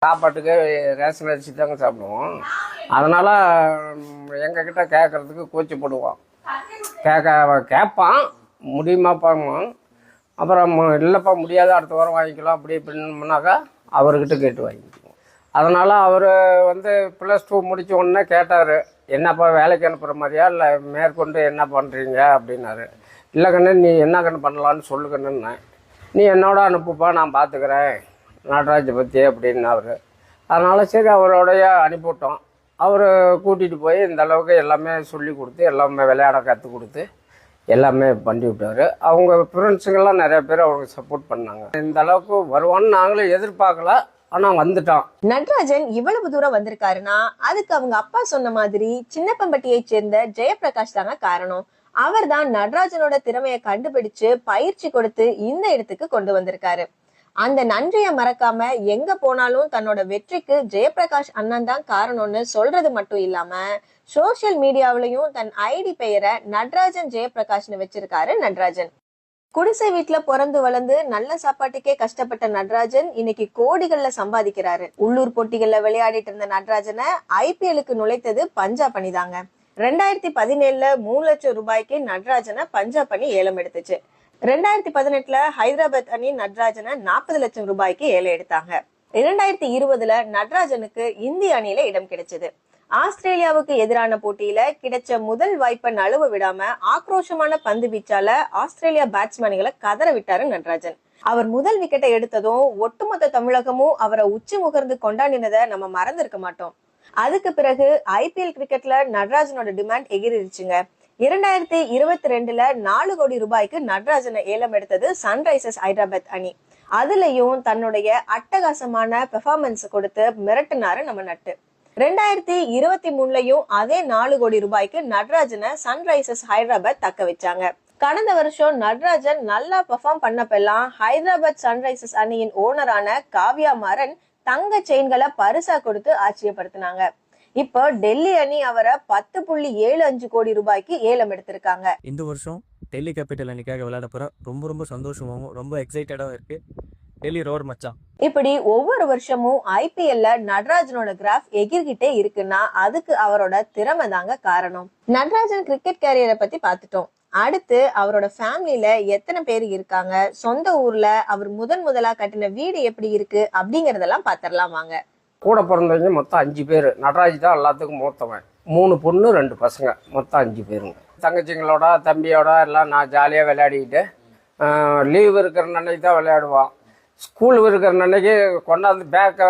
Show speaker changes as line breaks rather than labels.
சாப்பாட்டுக்கு ரேஷன் அரிசி தாங்க சாப்பிடுவோம். அதனால் எங்ககிட்ட கேட்குறதுக்கு கூச்சப்படுவான். கேட்பான் முடியுமாப்பாங்க. அப்புறம் இல்லைப்பா முடியாத அடுத்த வாரம் வாங்கிக்கலாம் அப்படி இப்படின்னாக்கா அவர்கிட்ட கேட்டு வாங்கிக்குவோம். அதனால் அவர் +2 முடித்த உடனே கேட்டார், என்னப்பா வேலைக்கு அனுப்புகிற மாதிரியா இல்லை மேற்கொண்டு என்ன பண்ணுறீங்க அப்படின்னாரு. இல்லை கண்ணு நீ என்ன கண்ணு பண்ணலான்னு சொல்லுக்கண்ணுன்னேன். நீ என்னோட அனுப்புப்பா நான் பார்த்துக்கிறேன் நடராஜை பற்றி அப்படின்னு அவர். அதனால் சரி அவரோடைய அனுப்பிவிட்டோம். அவர் கூட்டிகிட்டு போய் இந்த அளவுக்கு எல்லாமே சொல்லி கொடுத்து எல்லாமே விளையாட கற்றுக் கொடுத்து எல்லாமே பண்ணி விட்டார். அவங்க ஃப்ரெண்ட்ஸுங்கெல்லாம் நிறைய பேர் அவருக்கு சப்போர்ட் பண்ணாங்க. இந்த அளவுக்கு வருவான்னு நாங்களும் எதிர்பார்க்கல, ஆனால் வந்துட்டான்.
நடராஜன் இவ்வளவு தூரம் வந்திருக்காருன்னா அதுக்கு அவங்க அப்பா சொன்ன மாதிரி சின்னப்பம்பட்டியை சேர்ந்த ஜெயபிரகாஷ் தாங்க காரணம். அவர் தான் நடராஜனோட திறமையை கண்டுபிடிச்சு பயிற்சி கொடுத்து இந்த இடத்துக்கு கொண்டு வந்திருக்காரு. அந்த நன்றியை மறக்காம எங்க போனாலும் தன்னோட வெற்றிக்கு ஜெயபிரகாஷ் அண்ணன் தான் காரணம்னு சொல்றது மட்டும் இல்லாம சோசியல் மீடியாவிலையும் தன் ஐடி பெயரை நடராஜன் ஜெயபிரகாஷ்னு வச்சிருக்காரு நடராஜன். குடிசை வீட்டுல பிறந்து வளர்ந்து நல்ல சாப்பாட்டுக்கே கஷ்டப்பட்ட நடராஜன் இன்னைக்கு கோடிகள்ல சம்பாதிக்கிறாரு. உள்ளூர் போட்டிகள்ல விளையாடிட்டு இருந்த நடராஜனை IPLக்கு நுழைத்தது பஞ்சாப் அணிதாங்க. 2017 3 லட்சம் ரூபாய்க்கு நடராஜனை பஞ்சாப் அணி ஏலம் எடுத்துச்சு. 2018 ஹைதராபாத் அணி நடராஜனை 40 லட்சம் ரூபாய்க்கு ஏலம் எடுத்தாங்க. 2020 நடராஜனுக்கு இந்திய அணியில இடம் கிடைச்சது. ஆஸ்திரேலியாவுக்கு எதிரான போட்டியில கிடைச்ச முதல் வாய்ப்பை நழுவ விடாம ஆக்ரோஷமான பந்து வீச்சால ஆஸ்திரேலியா பேட்ஸ்மேன்களை கதற விட்டாரு நடராஜன். அவர் முதல் விக்கெட்டை எடுத்ததும் ஒட்டுமொத்த தமிழகமும் அவரை உச்சி முகர்ந்து கொண்டாடினதை நம்ம மறந்திருக்க மாட்டோம். அதுக்கு பிறகு IPL கிரிக்கெட்ல நடராஜனோட டிமாண்ட் எகிரிருச்சுங்க. 2022 4 கோடி ரூபாய்க்கு நடராஜனை ஏலம் எடுத்தது சன்ரைசர்ஸ் ஹைதராபாத் அணி. அதுலயும் தன்னுடைய அட்டகாசமான பெர்ஃபார்மன்ஸ் கொடுத்து மிரட்டினாரு நம்ம நட்டு. 2023லயும் அதே 4 கோடி ரூபாய்க்கு நடராஜனை சன்ரைசர்ஸ் ஹைதராபாத் தக்க வச்சாங்க. கடந்த வருஷம் நடராஜன் நல்லா பெர்ஃபார்ம் பண்ணப்பெல்லாம் ஹைதராபாத் சன்ரைசர்ஸ் அணியின் ஓனரான காவ்யா மாறன் தங்க செயின்களை பரிசா கொடுத்து ஆச்சரியப்படுத்தினாங்க. இப்போ டெல்லி அணி அவரை 10.75 கோடி ரூபாய்க்கு ஏலம் எடுத்திருக்காங்க.
இந்த வருஷம் டெல்லி கேபிட்டல் அணிக்காக விளையாட போற ரொம்ப சந்தோஷமாகவும் ரொம்ப எக்ஸைட்டடாகவும் இருக்கு. டெல்லி ரோர் மச்சான்.
இப்படி ஒவ்வொரு வருஷமும் IPLல நடராஜனோட கிராஃப் எகிர்கிட்டே இருக்குன்னா அதுக்கு அவரோட திறமை தாங்க காரணம். நடராஜன் கிரிக்கெட் கேரியரை பத்தி பாத்துட்டோம். அடுத்து அவரோட ஃபேமிலியில எத்தனை பேர் இருக்காங்க, சொந்த ஊர்ல அவர் முதலா கட்டின வீடு எப்படி இருக்கு அப்படிங்கறதெல்லாம் பாத்திரலாம் வாங்க.
கூட பிறந்தவங்க மொத்தம் 5 பேர். நடராஜ் தான் எல்லாத்துக்கும் மூத்தவன். 3 பொண்ணு 2 பசங்க, மொத்தம் 5 பேருங்க. தங்கச்சிங்களோட தம்பியோட எல்லாம் நான் ஜாலியாக விளையாடிக்கிட்டு லீவ் இருக்கிற அன்னைக்கு தான் விளையாடுவான். ஸ்கூல் இருக்கிற அன்னைக்கு கொண்டாந்து பேக்கை